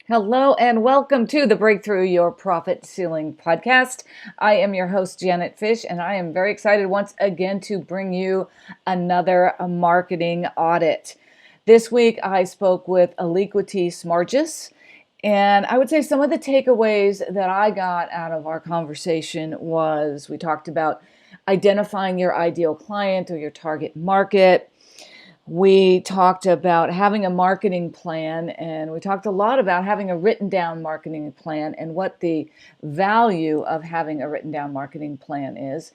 Hello and welcome to the Breakthrough Your Profit Ceiling podcast. I am your host, Janet Fish, and I am very excited once again to bring you another marketing audit. This week I spoke with Elikqite Smargas, and I would say some of the takeaways that I got out of our conversation was we talked about identifying your ideal client or your target market. We talked about having a marketing plan, and we talked a lot about having a written down marketing plan and what the value of having a written down marketing plan is,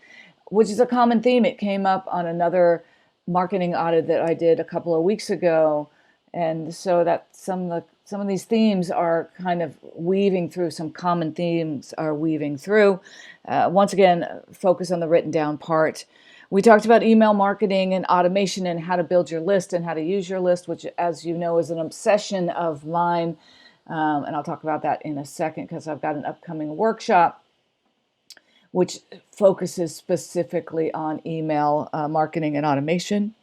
which is a common theme. It came up on another marketing audit that I did a couple of weeks ago. And so that some of these themes are kind of weaving through, some common themes are weaving through. Once again, focus on the written down part. We talked about email marketing and automation and how to build your list and how to use your list, which, as you know, is an obsession of mine. And I'll talk about that in a second because I've got an upcoming workshop which focuses specifically on email marketing and automation.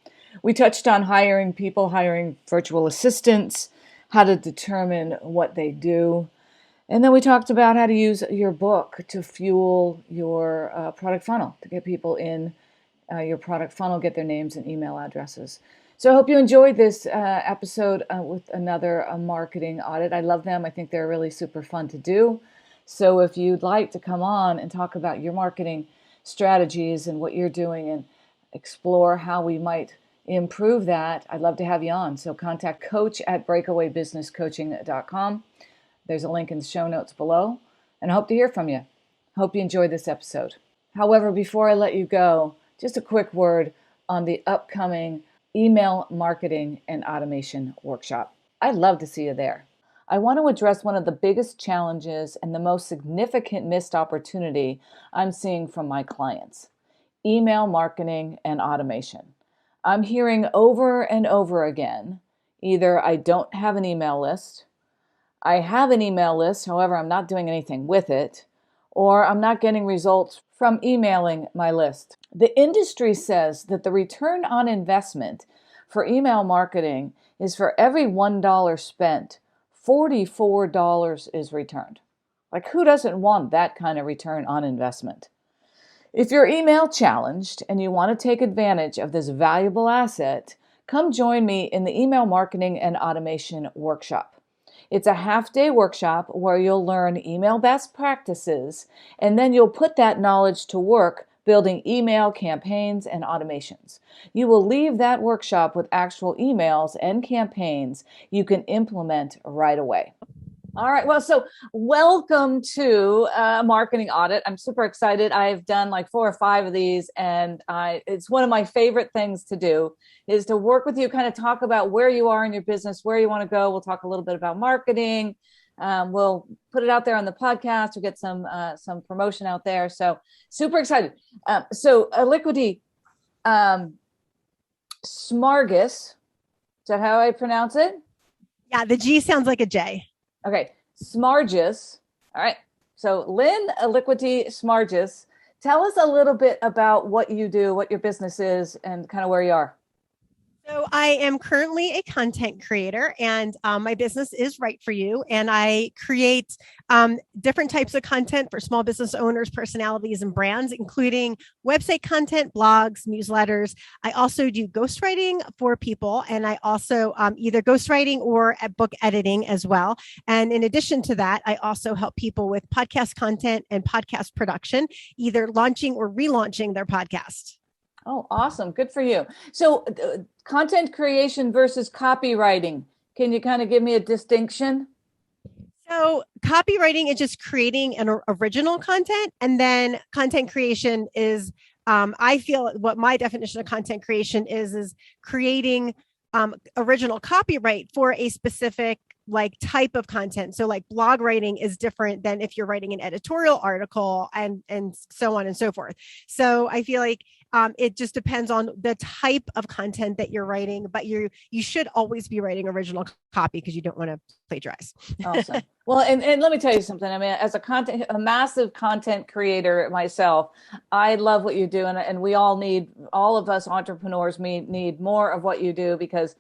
We touched on hiring people, hiring virtual assistants, how to determine what they do. And then we talked about how to use your book to fuel your product funnel, to get people in your product funnel, get their names and email addresses. So I hope you enjoyed this episode with another marketing audit. I love them. I think they're really super fun to do. So if you'd like to come on and talk about your marketing strategies and what you're doing and explore how we might improve that, I'd love to have you on. So contact coach@breakawaybusinesscoaching.com. There's a link in the show notes below, and I hope to hear from you. Hope you enjoyed this episode. However, before I let you go, just a quick word on the upcoming email marketing and automation workshop. I'd love to see you there. I want to address one of the biggest challenges and the most significant missed opportunity I'm seeing from my clients: email marketing and automation. I'm hearing over and over again, either I don't have an email list, I have an email list, however, I'm not doing anything with it, or I'm not getting results from emailing my list. The industry says that the return on investment for email marketing is for every $1 spent, $44 is returned. Like, who doesn't want that kind of return on investment? If you're email challenged and you want to take advantage of this valuable asset, come join me in the email marketing and automation workshop. It's a half-day workshop where you'll learn email best practices, and then you'll put that knowledge to work building email campaigns and automations. You will leave that workshop with actual emails and campaigns you can implement right away. All right. Well, so welcome to Marketing Audit. I'm super excited. I've done like 4 or 5 of these, and it's one of my favorite things to do is to work with you, kind of talk about where you are in your business, where you want to go. We'll talk a little bit about marketing. We'll put it out there on the podcast. We'll get some promotion out there. So super excited. So Elikqite Smargas, is that how I pronounce it? Yeah, the G sounds like a J. Okay, Smargas. All right. So Lynn Elikqite Smargas, tell us a little bit about what you do, what your business is, and kind of where you are. So I am currently a content creator, and my business is Right For You, and I create different types of content for small business owners, personalities, and brands, including website content, blogs, newsletters. I also do ghostwriting for people, and I also either ghostwriting or book editing as well. And in addition to that, I also help people with podcast content and podcast production, either launching or relaunching their podcast. Oh, awesome. Good for you. So content creation versus copywriting. Can you kind of give me a distinction? So copywriting is just creating an original content, and then content creation is, I feel what my definition of content creation is creating original copyright for a specific like type of content. So like blog writing is different than if you're writing an editorial article and so on and so forth. So I feel like it just depends on the type of content that you're writing, but you should always be writing original copy because you don't want to plagiarize. Awesome. Well, and let me tell you something. I mean, as a massive content creator myself, I love what you do. And we all of us entrepreneurs need more of what you do, because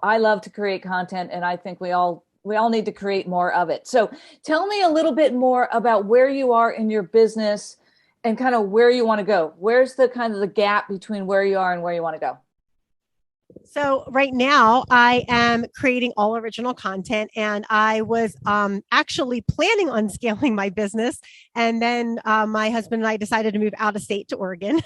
I love to create content, and I think we all We all need to create more of it. So tell me a little bit more about where you are in your business and kind of where you want to go. Where's the kind of the gap between where you are and where you want to go? So right now I am creating all original content, and I was actually planning on scaling my business. And then my husband and I decided to move out of state to Oregon.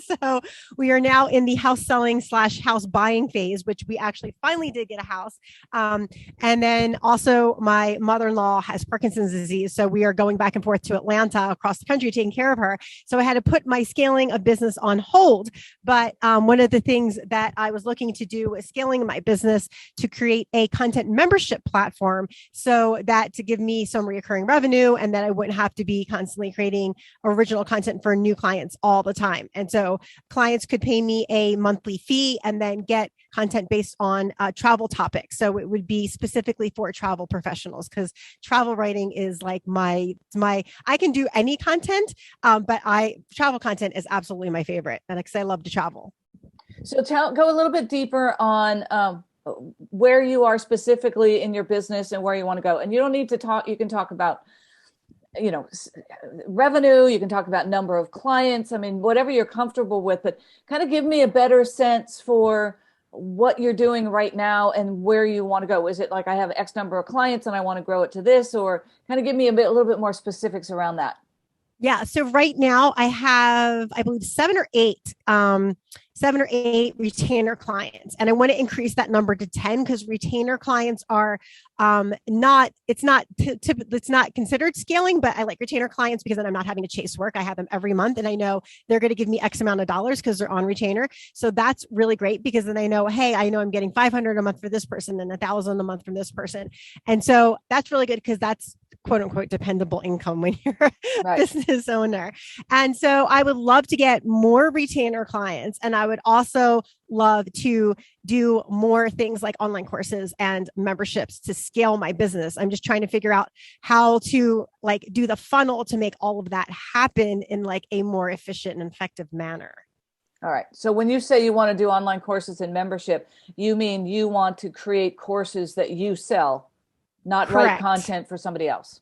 So we are now in the house selling / house buying phase, which we actually finally did get a house. And then also my mother-in-law has Parkinson's disease. So we are going back and forth to Atlanta across the country, taking care of her. So I had to put my scaling of business on hold. But one of the things that I was looking to do was scaling my business to create a content membership platform, so that to give me some recurring revenue and that I wouldn't have to be constantly creating original content for new clients all the time. And so clients could pay me a monthly fee and then get content based on travel topics. So it would be specifically for travel professionals, because travel writing is like my, I can do any content, but travel content is absolutely my favorite. And because I love to travel. So go a little bit deeper on where you are specifically in your business and where you want to go. And you don't need to talk, you can talk about revenue, you can talk about number of clients. I mean, whatever you're comfortable with, but kind of give me a better sense for what you're doing right now and where you want to go. Is it like I have X number of clients and I want to grow it to this, or kind of give me a little bit more specifics around that? Yeah. So right now I have, I believe, 7 or 8 retainer clients. And I want to increase that number to 10, because retainer clients are it's not considered scaling, but I like retainer clients because then I'm not having to chase work. I have them every month and I know they're going to give me X amount of dollars because they're on retainer. So that's really great, because then I know, hey, I know I'm getting 500 a month for this person and 1,000 a month from this person. And so that's really good, because that's quote unquote dependable income when you're a Right. business owner. And so I would love to get more retainer clients. And I would also love to do more things like online courses and memberships to scale my business. I'm just trying to figure out how to do the funnel to make all of that happen in a more efficient and effective manner. All right. So when you say you want to do online courses and membership, you mean you want to create courses that you sell, not Correct. write content for somebody else?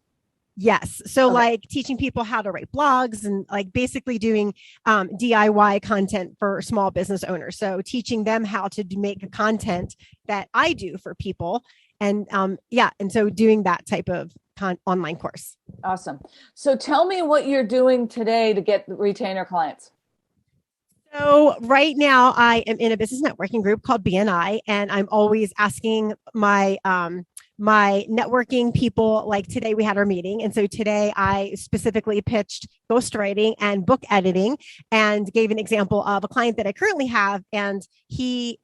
Yes. So Okay. teaching people how to write blogs and basically doing DIY content for small business owners. So teaching them how to make content that I do for people. And and so doing that type of online course. Awesome. So tell me what you're doing today to get retainer clients. So right now I am in a business networking group called BNI, and I'm always asking my my networking people, like today we had our meeting. And so today I specifically pitched ghostwriting and book editing and gave an example of a client that I currently have. And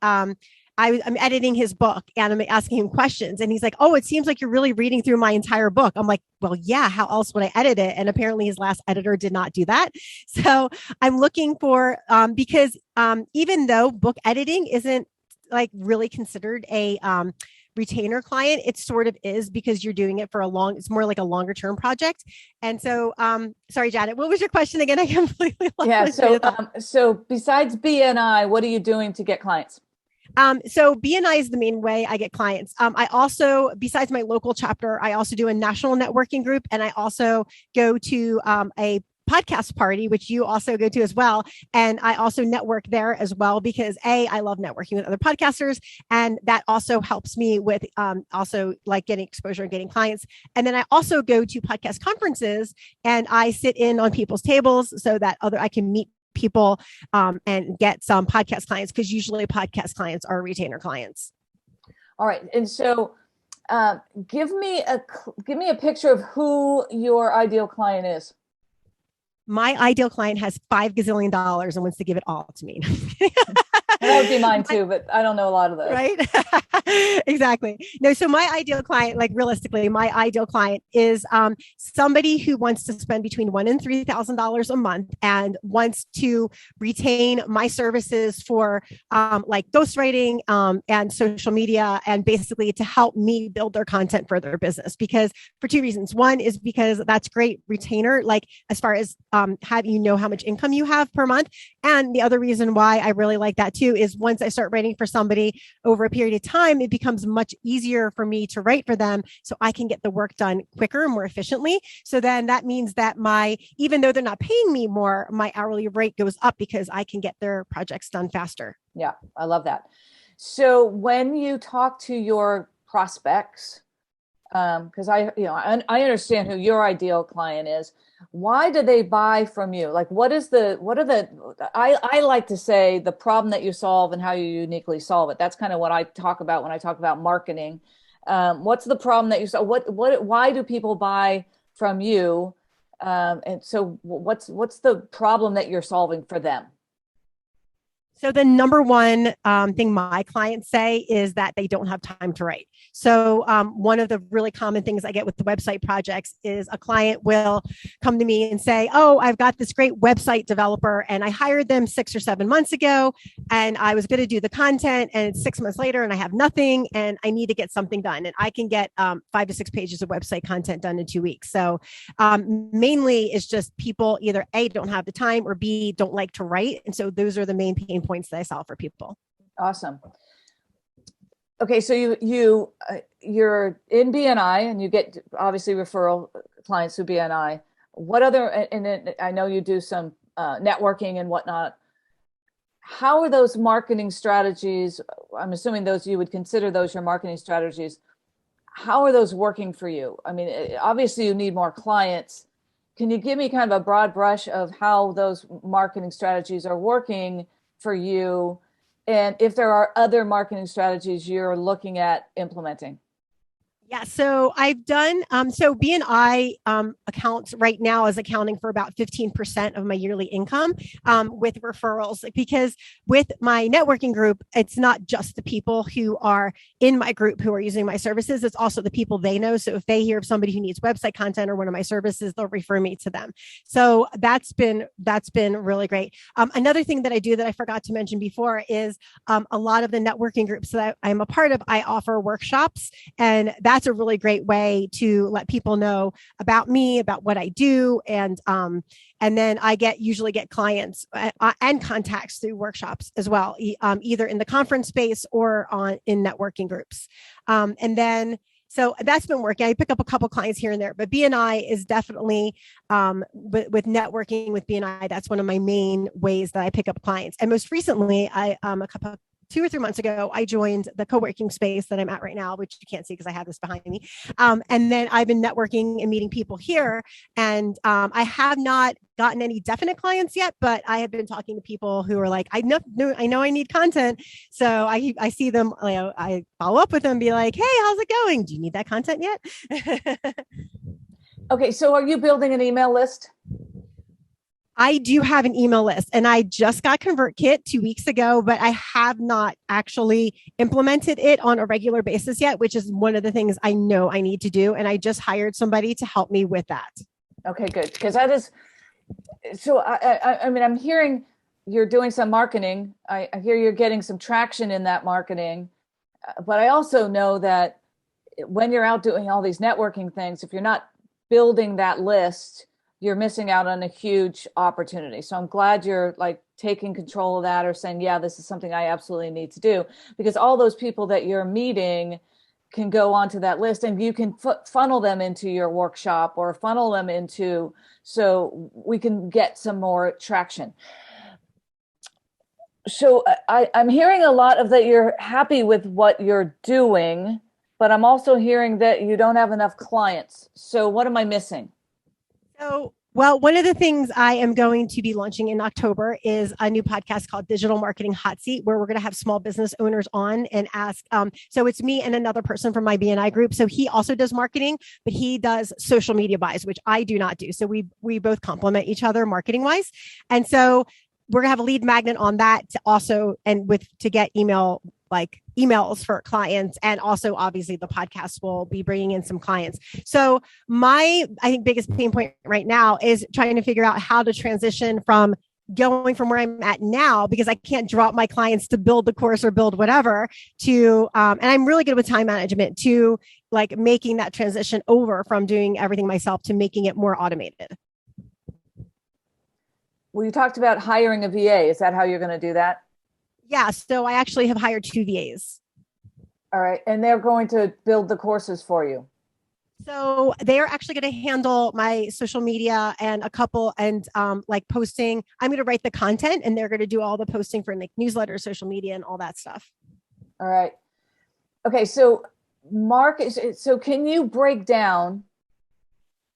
I'm editing his book and I'm asking him questions. And he's like, oh, it seems like you're really reading through my entire book. I'm like, well, yeah, how else would I edit it? And apparently his last editor did not do that. So I'm looking for, because even though book editing isn't really considered a retainer client, it sort of is, because you're doing it for it's more like a longer term project. And so, sorry, Janet, what was your question again? I completely lost. Yeah. So besides BNI, what are you doing to get clients? So BNI is the main way I get clients. I also, besides my local chapter, I also do a national networking group, and I also go to a podcast party, which you also go to as well. And I also network there as well, because I love networking with other podcasters. And that also helps me with also getting exposure and getting clients. And then I also go to podcast conferences and I sit in on people's tables so that I can meet people and get some podcast clients, because usually podcast clients are retainer clients. All right. And so give me a picture of who your ideal client is. My ideal client has $5 gazillion and wants to give it all to me. That would be mine too, but I don't know a lot of those. Right? Exactly. No, so my ideal client, realistically, my ideal client is somebody who wants to spend between $1,000 and $3,000 a month and wants to retain my services for ghostwriting and social media, and basically to help me build their content for their business. Because for 2 reasons. One is because that's great retainer, as far as how much income you have per month. And the other reason why I really like that too is once I start writing for somebody over a period of time, it becomes much easier for me to write for them so I can get the work done quicker and more efficiently. So then that means that even though they're not paying me more, my hourly rate goes up because I can get their projects done faster. Yeah, I love that. So when you talk to your prospects, because I understand who your ideal client is. Why do they buy from you? Like, I like to say the problem that you solve and how you uniquely solve it. That's kind of what I talk about when I talk about marketing. What's the problem that you solve? Why do people buy from you? And so what's the problem that you're solving for them? So the number one thing my clients say is that they don't have time to write. So one of the really common things I get with the website projects is a client will come to me and say, oh, I've got this great website developer and I hired them 6 or 7 months ago and I was going to do the content and it's 6 months later and I have nothing and I need to get something done. And I can get 5 to 6 pages of website content done in 2 weeks. So mainly it's just people either A, don't have the time or B, don't like to write. And so those are the main pain points that I solve for people. Awesome. Okay, so you're in BNI and you get obviously referral clients through BNI. What other, and I know you do some networking and whatnot. How are those marketing strategies? I'm assuming those you would consider those your marketing strategies. How are those working for you? I mean, obviously you need more clients. Can you give me kind of a broad brush of how those marketing strategies are working for you, and if there are other marketing strategies you're looking at implementing? Yeah, so I've done, so BNI accounts right now is accounting for about 15% of my yearly income with referrals, because with my networking group, it's not just the people who are in my group who are using my services, it's also the people they know. So if they hear of somebody who needs website content or one of my services, they'll refer me to them. So that's been really great. Another thing that I do that I forgot to mention before is a lot of the networking groups that I'm a part of, I offer workshops, and that's a really great way to let people know about me, about what I do. And then I usually get clients and contacts through workshops as well, either in the conference space or in networking groups. So that's been working. I pick up a couple clients here and there, but BNI is definitely with networking with BNI. That's one of my main ways that I pick up clients. And most recently, I 2 or 3 months ago, I joined the co-working space that I'm at right now, which you can't see because I have this behind me. And then I've been networking and meeting people here. And I have not gotten any definite clients yet, but I have been talking to people who are like, I know I need content. So I see them, I follow up with them, be like, hey, how's it going? Do you need that content yet? Okay, so are you building an email list? I do have an email list, and I just got ConvertKit 2 weeks ago, but I have not actually implemented it on a regular basis yet, which is one of the things I know I need to do. And I just hired somebody to help me with that. Okay, good. Because that is, so I mean, I'm hearing you're doing some marketing. I hear you're getting some traction in that marketing, but I also know that when you're out doing all these networking things, if you're not building that list, you're missing out on a huge opportunity. So I'm glad you're like taking control of that, or saying, yeah, this is something I absolutely need to do, because all those people that you're meeting can go onto that list and you can funnel them into your workshop or funnel them into, so we can get some more traction. So I'm hearing a lot of that you're happy with what you're doing, but I'm also hearing that you don't have enough clients. So what am I missing? So, well, one of the things I am going to be launching in October is a new podcast called Digital Marketing Hot Seat, where we're going to have small business owners on and ask. So it's me and another person from my BNI group. So he also does marketing, but he does social media buys, which I do not do. So we both complement each other marketing wise. And so we're gonna have a lead magnet on that to also, and to get emails for clients. And also obviously the podcast will be bringing in some clients. So I think biggest pain point right now is trying to figure out how to transition from going from where I'm at now, because I can't drop my clients to build the course or build whatever, to, and I'm really good with time management, to like making that transition over from doing everything myself to making it more automated. Well, you talked about hiring a VA. Is that how you're going to do that? Yeah. So I actually have hired 2 VAs. All right. And they're going to build the courses for you. So they are actually going to handle my social media and a couple and like posting. I'm going to write the content and they're going to do all the posting for like newsletters, social media, and all that stuff. All right. Okay. So so can you break down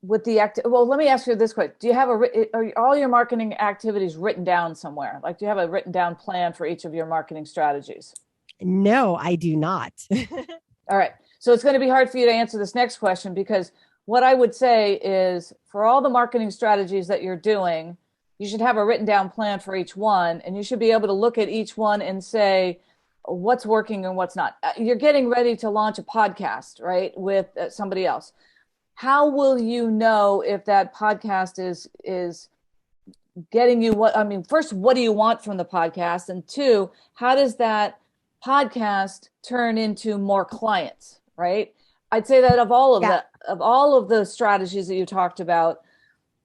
with the well, let me ask you this question. Do you have are all your marketing activities written down somewhere? Like, do you have a written down plan for each of your marketing strategies? No, I do not. All right. So it's going to be hard for you to answer this next question, because what I would say is, for all the marketing strategies that you're doing, you should have a written down plan for each one, and you should be able to look at each one and say what's working and what's not. You're getting ready to launch a podcast, right, with somebody else. How will you know if that podcast is getting you what? I mean, first, what do you want from the podcast? And two, how does that podcast turn into more clients, right? I'd say that of all of the strategies that you talked about,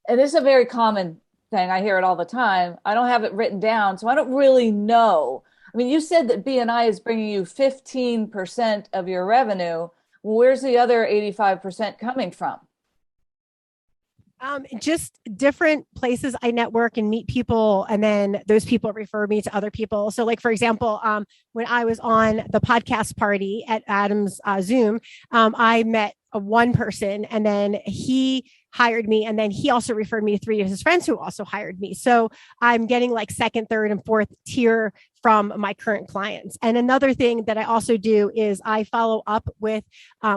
and this is a very common thing, I hear it all the time, I don't have it written down, so I don't really know. I mean, you said that BNI is bringing you 15% of your revenue. Where's the other 85% coming from? Just different places I network and meet people, and then those people refer me to other people. So, like for example, when I was on the podcast party at Adam's Zoom, I met one person, and then he hired me, and then he also referred me to 3 of his friends who also hired me. So I'm getting like second, third, and fourth tier from my current clients. And another thing that I also do is I follow up with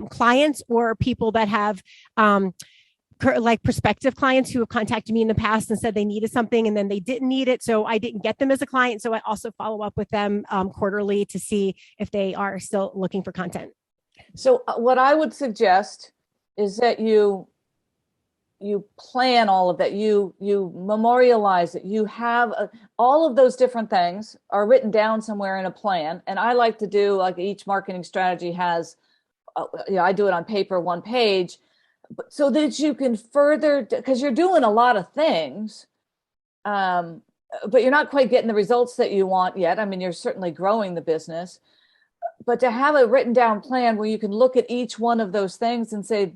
clients or people that have like prospective clients who have contacted me in the past and said they needed something and then they didn't need it. So I didn't get them as a client. So I also follow up with them quarterly to see if they are still looking for content. So what I would suggest is that you plan all of that. You memorialize it. You have all of those different things are written down somewhere in a plan. And I like to do, like, each marketing strategy has, I do it on paper, 1 page, so that you can further, because you're doing a lot of things, but you're not quite getting the results that you want yet. I mean, you're certainly growing the business, but to have a written down plan where you can look at each one of those things and say,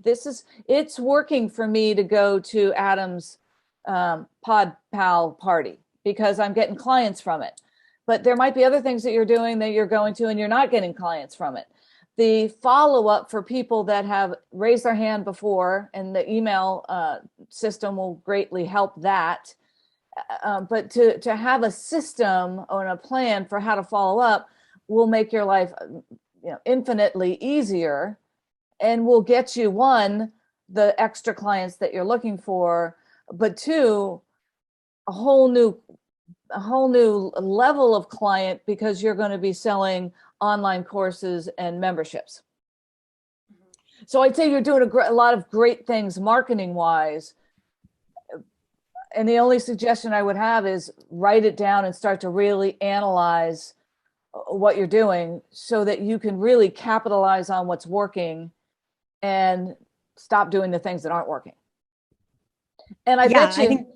it's working for me to go to Adam's Pod Pal party because I'm getting clients from it. But there might be other things that you're doing that you're going to and you're not getting clients from it. The follow-up for people that have raised their hand before, and the email system will greatly help that. But to have a system or a plan for how to follow up will make your life infinitely easier, and will get you, one, the extra clients that you're looking for, but two, a whole new level of client, because you're going to be selling online courses and memberships. So I'd say you're doing a lot of great things marketing wise. And the only suggestion I would have is write it down and start to really analyze what you're doing so that you can really capitalize on what's working and stop doing the things that aren't working. And I bet you,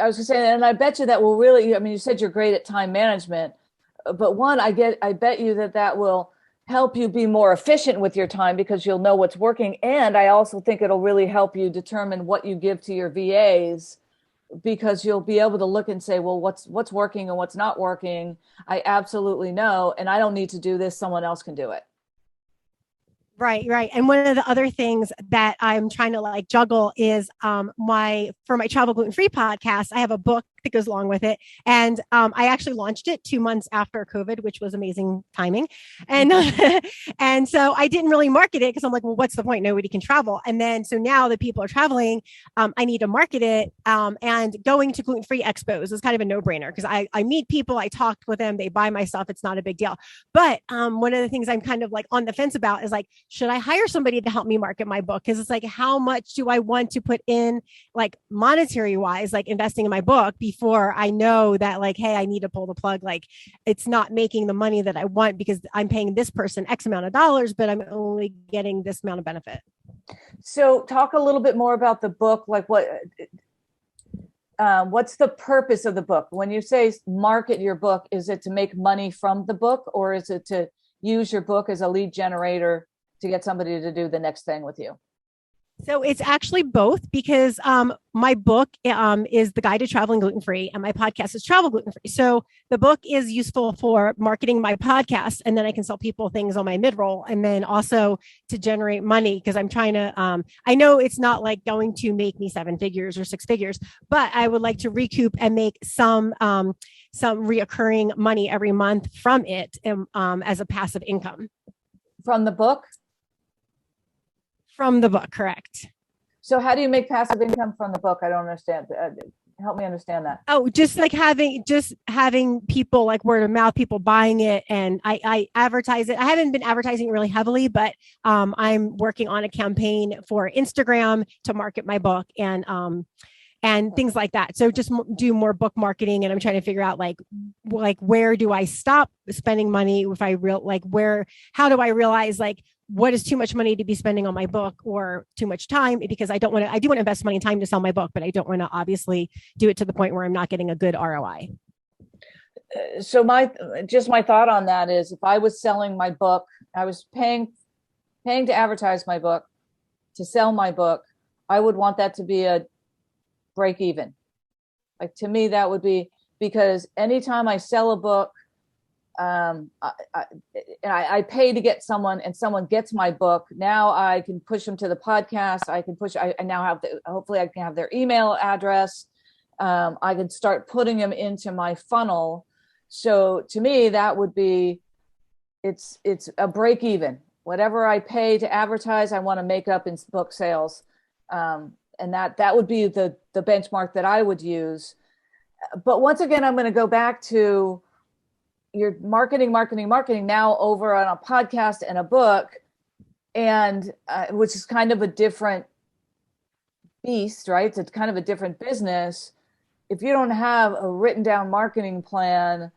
I was going to say, and I bet you that will really, I mean, you said you're great at time management, but one, I bet you that will help you be more efficient with your time because you'll know what's working. And I also think it'll really help you determine what you give to your VAs, because you'll be able to look and say, well, what's working and what's not working. I absolutely know, and I don't need to do this. Someone else can do it. Right. And one of the other things that I'm trying to like juggle is for my Travel Gluten-Free podcast, I have a book that goes along with it. And I actually launched it 2 months after COVID, which was amazing timing. And and so I didn't really market it because I'm like, well, what's the point? Nobody can travel. And then so now that people are traveling, I need to market it. And going to gluten-free expos is kind of a no-brainer because I meet people, I talk with them, they buy my stuff. It's not a big deal. But one of the things I'm kind of like on the fence about is like, should I hire somebody to help me market my book? Because it's like, how much do I want to put in, like monetary wise, like investing in my book before I know that like, hey, I need to pull the plug. Like it's not making the money that I want because I'm paying this person X amount of dollars, but I'm only getting this amount of benefit. So talk a little bit more about the book. Like what's the purpose of the book? When you say market your book, is it to make money from the book, or is it to use your book as a lead generator to get somebody to do the next thing with you? So it's actually both because my book is The Guide to Traveling Gluten-Free and my podcast is Travel Gluten-Free. So the book is useful for marketing my podcast, and then I can sell people things on my mid-roll, and then also to generate money because I'm trying to, I know it's not like going to make me 7 figures or 6 figures, but I would like to recoup and make some reoccurring money every month from it as a passive income. From the book? From the book, correct. So how do you make passive income from the book? I don't understand. Help me understand that. Oh, just like having people like word of mouth, people buying it, and I advertise it. I haven't been advertising it really heavily, but I'm working on a campaign for Instagram to market my book and things like that. So just do more book marketing, and I'm trying to figure out like where do I stop spending money if how do I realize like what is too much money to be spending on my book or too much time, because I do want to invest money and time to sell my book, but I don't want to obviously do it to the point where I'm not getting a good ROI. So my thought on that is, if I was selling my book, I was paying to advertise my book, to sell my book, I would want that to be a break even. Like, to me, that would be, because anytime I sell a book, I pay to get someone, and someone gets my book. Now I can push them to the podcast. I now have hopefully I can have their email address. I can start putting them into my funnel. So to me, that would be, it's a break even. Whatever I pay to advertise, I want to make up in book sales. And that would be the benchmark that I would use. But once again, I'm going to go back to your marketing now over on a podcast and a book, and which is kind of a different beast, right? It's kind of a different business. If you don't have a written down marketing plan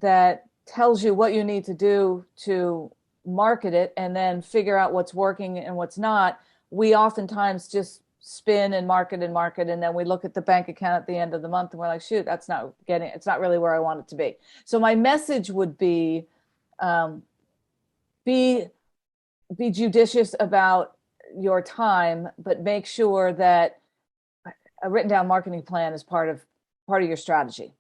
that tells you what you need to do to market it, and then figure out what's working and what's not, we oftentimes just spin and market, and then we look at the bank account at the end of the month and we're like, shoot, it's not really where I want it to be. So my message would be, be judicious about your time, but make sure that a written down marketing plan is part of your strategy.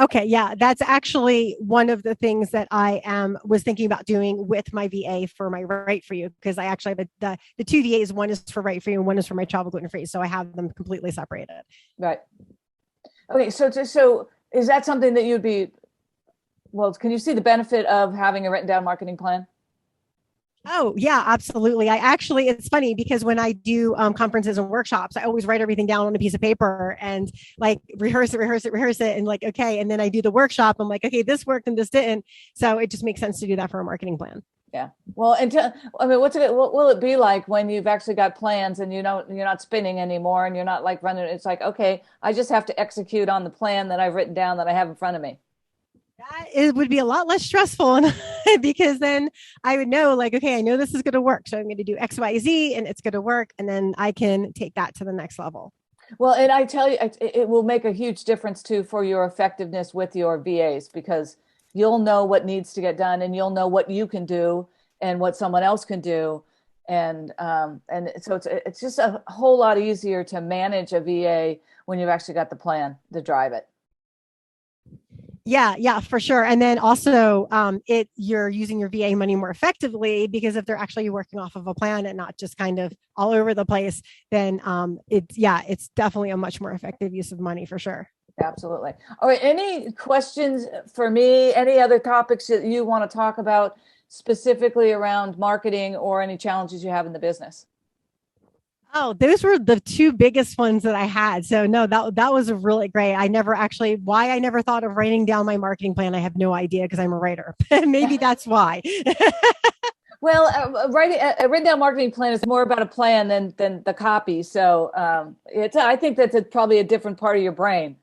Okay. Yeah. That's actually one of the things that I was thinking about doing with my VA for my Write For You, because I actually have the 2 VAs. One is for Write For You and one is for my Travel Gluten-Free. So I have them completely separated. Right. Okay. So is that something that can you see the benefit of having a written down marketing plan? Oh, yeah, absolutely. It's funny because when I do conferences and workshops, I always write everything down on a piece of paper and like rehearse it. And like, okay. And then I do the workshop. I'm like, okay, this worked and this didn't. So it just makes sense to do that for a marketing plan. Yeah. Well, what will it be like when you've actually got plans and you're not spinning anymore and you're not like running? It's like, okay, I just have to execute on the plan that I've written down that I have in front of me. It would be a lot less stressful because then I would know like, okay, I know this is going to work. So I'm going to do X, Y, Z and it's going to work. And then I can take that to the next level. Well, and I tell you, it will make a huge difference too for your effectiveness with your VAs, because you'll know what needs to get done and you'll know what you can do and what someone else can do. And so it's just a whole lot easier to manage a VA when you've actually got the plan to drive it. Yeah, for sure. And then also you're using your VA money more effectively, because if they're actually working off of a plan and not just kind of all over the place, then it's definitely a much more effective use of money for sure. Absolutely. All right. Any questions for me? Any other topics that you want to talk about specifically around marketing, or any challenges you have in the business? Oh, those were the 2 biggest ones that I had. So no, that was really great. Why I never thought of writing down my marketing plan, I have no idea, because I'm a writer. Maybe that's why. Well, a written down marketing plan is more about a plan than the copy. So I think that's probably a different part of your brain.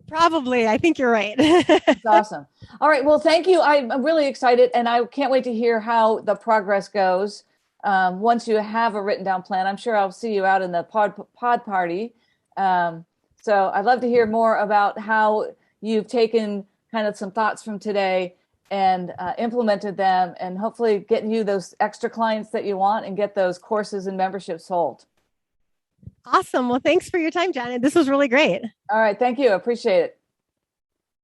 Probably. I think you're right. That's awesome. All right. Well, thank you. I'm really excited, and I can't wait to hear how the progress goes. Once you have a written down plan, I'm sure I'll see you out in the pod party So I'd love to hear more about how you've taken kind of some thoughts from today and implemented them, and hopefully getting you those extra clients that you want and get those courses and memberships sold. Awesome. Well, thanks for your time, Janet. This was really great. All right. Thank you. Appreciate it.